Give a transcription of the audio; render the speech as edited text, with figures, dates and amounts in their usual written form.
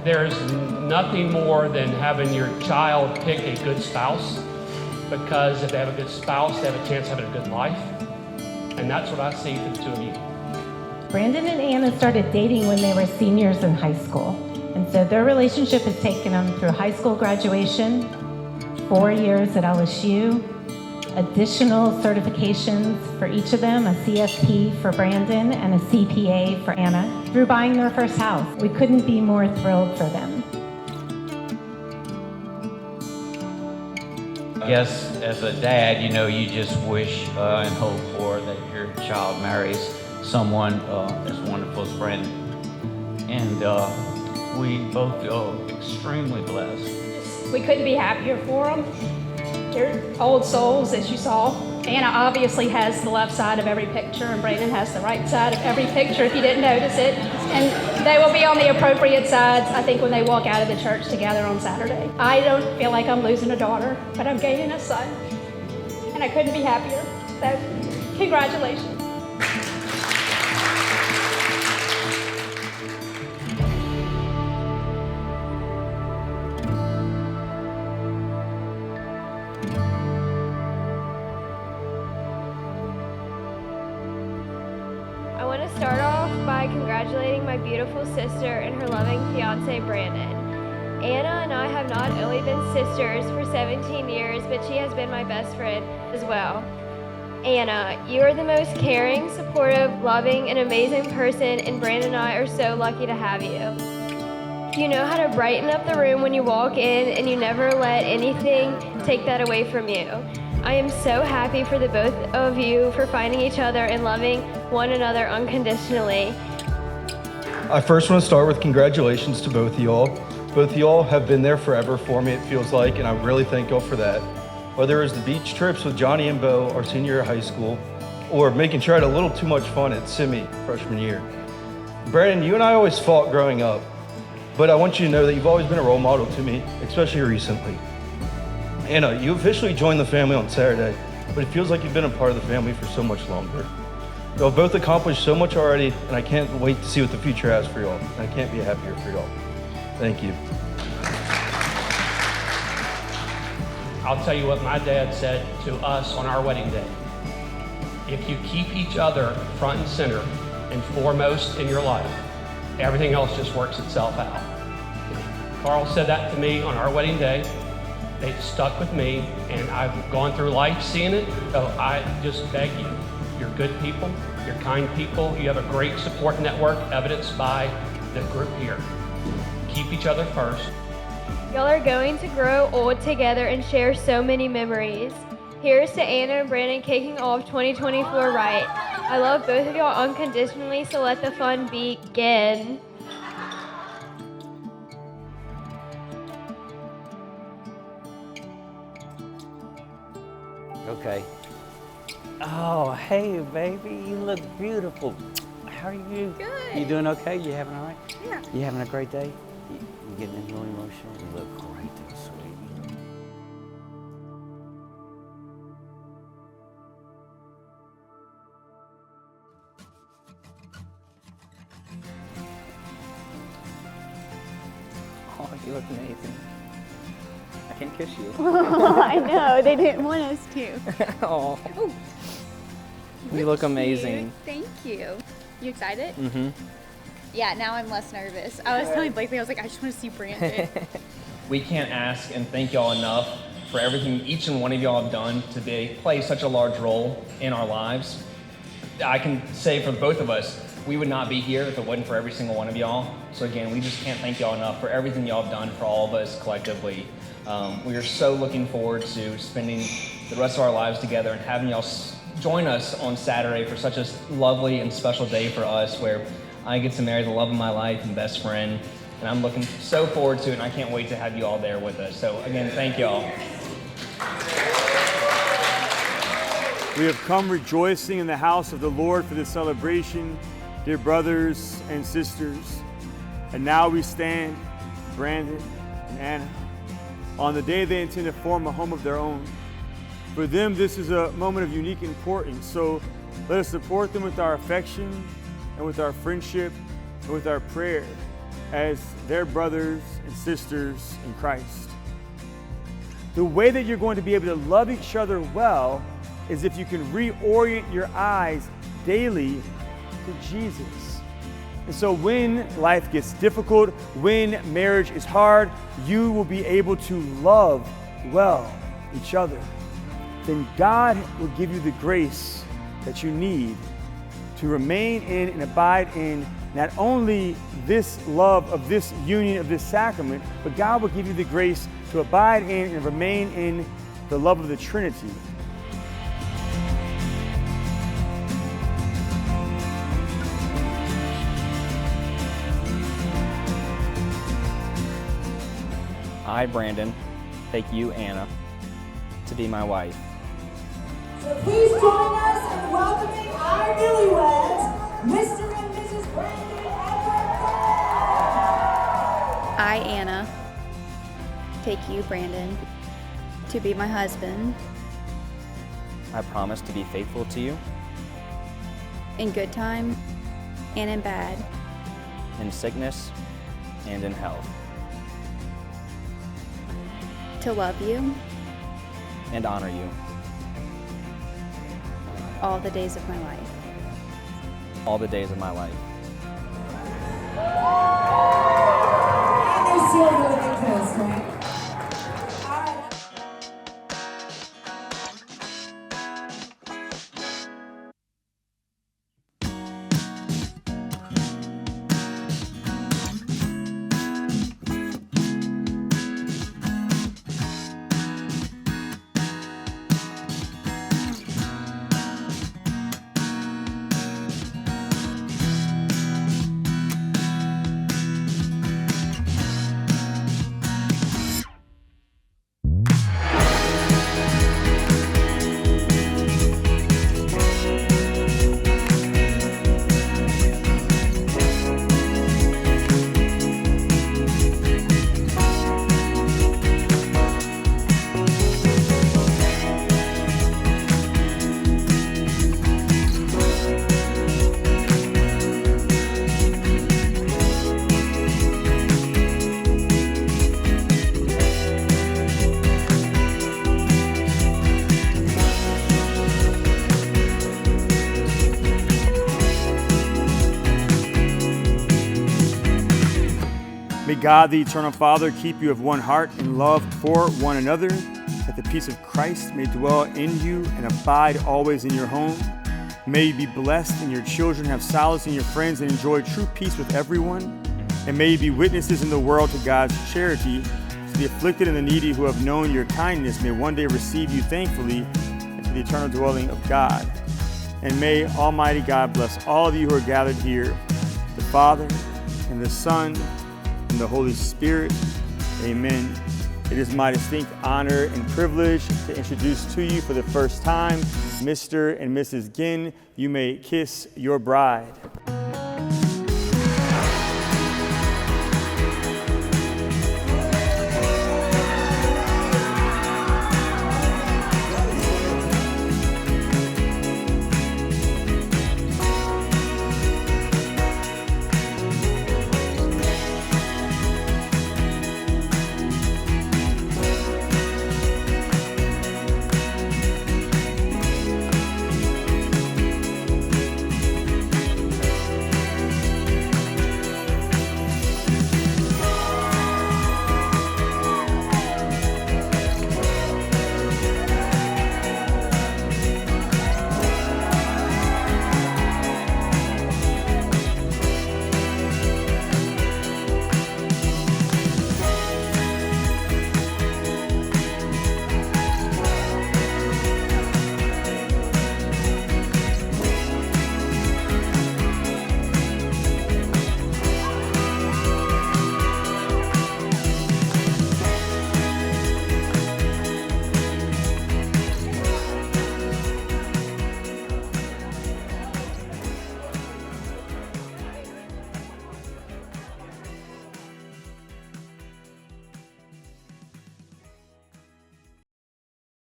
There's nothing more than having your child pick a good spouse, because if they have a good spouse, they have a chance of having a good life. And that's what I see for the two of you. Brandon and Anna started dating when they were seniors in high school. And so their relationship has taken them through high school graduation, 4 years at LSU, additional certifications for each of them, a CFP for Brandon and a CPA for Anna, through buying their first house. We couldn't be more thrilled for them. I guess as a dad, you know, you just wish and hope for that your child marries someone as wonderful as Brandon. And we both feel extremely blessed. We couldn't be happier for them. They're old souls, as you saw. Anna obviously has the left side of every picture, and Brandon has the right side of every picture, if you didn't notice it. And they will be on the appropriate sides, I think, when they walk out of the church together on Saturday. I don't feel like I'm losing a daughter, but I'm gaining a son. And I couldn't be happier. So, congratulations. I want to start off by congratulating my beautiful sister and her loving fiance, Brandon. Anna and I have not only been sisters for 17 years, but she has been my best friend as well. Anna, you are the most caring, supportive, loving, and amazing person, and Brandon and I are so lucky to have you. You know how to brighten up the room when you walk in, and you never let anything take that away from you. I am so happy for the both of you for finding each other and loving one another unconditionally. I first want to start with congratulations to both of y'all. Both of y'all have been there forever for me, it feels like, and I really thank y'all for that. Whether it was the beach trips with Johnny and Bo our senior year of high school, or making sure I had a little too much fun at Simi freshman year. Brandon, you and I always fought growing up, but I want you to know that you've always been a role model to me, especially recently. Anna, you officially joined the family on Saturday, but it feels like you've been a part of the family for so much longer. Y'all both accomplished so much already, and I can't wait to see what the future has for y'all. And I can't be happier for y'all. Thank you. I'll tell you what my dad said to us on our wedding day. If you keep each other front and center and foremost in your life, everything else just works itself out. Carl said that to me on our wedding day. It stuck with me, and I've gone through life seeing it. So I just beg you, you're good people, you're kind people, you have a great support network evidenced by the group here. Keep each other first. Y'all are going to grow old together and share so many memories. Here's to Anna and Brandon kicking off 2024 right. I love both of y'all unconditionally, so let the fun begin. Okay. Oh, hey, baby, you look beautiful. How are you? Good. You doing okay? You having all right? Yeah. You having a great day? You getting a little emotional? You look great and sweet. Oh, you look amazing. I can kiss you. I know, they didn't want us to. Oh, Oh, you look amazing. Thank you. You excited? Mm-hmm. Yeah, now I'm less nervous. I was telling Blakely, I was like, I just want to see Brandon. We can't ask and thank y'all enough for everything each and one of y'all have done to play such a large role in our lives. I can say for both of us, we would not be here if it wasn't for every single one of y'all. So again, we just can't thank y'all enough for everything y'all have done for all of us collectively. We are so looking forward to spending the rest of our lives together and having y'all join us on Saturday for such a lovely and special day for us, where I get to marry the love of my life and best friend. And I'm looking so forward to it, and I can't wait to have you all there with us. So again, thank y'all. We have come rejoicing in the house of the Lord for this celebration, dear brothers and sisters. And now we stand, Brandon and Anna, on the day they intend to form a home of their own. For them, this is a moment of unique importance. So let us support them with our affection and with our friendship and with our prayer. as their brothers and sisters in Christ. The way that you're going to be able to love each other well is if you can reorient your eyes daily to Jesus. And so when life gets difficult, when marriage is hard, you will be able to love well each other. Then God will give you the grace that you need to remain in and abide in not only this love of this union of this sacrament, but God will give you the grace to abide in and remain in the love of the Trinity. I, Brandon, take you, Anna, to be my wife. So please join us in welcoming our newlyweds, Mr. and Mrs. Brandon Edwards. I, Anna, take you, Brandon, to be my husband. I promise to be faithful to you In good time and in bad. in sickness and in health, To love you and honor you all the days of my life. all the days of my life. And they seal the living toast, right? All right. May God, the eternal Father, keep you of one heart and love for one another, that the peace of Christ may dwell in you and abide always in your home. May you be blessed and your children have solace in your friends and enjoy true peace with everyone. And may you be witnesses in the world to God's charity, so the afflicted and the needy who have known your kindness may one day receive you thankfully into the eternal dwelling of God. And may Almighty God bless all of you who are gathered here, the Father and the Son and the Holy Spirit. Amen. It is my distinct honor and privilege to introduce to you for the first time Mr. and Mrs. Ginn. You may kiss your bride.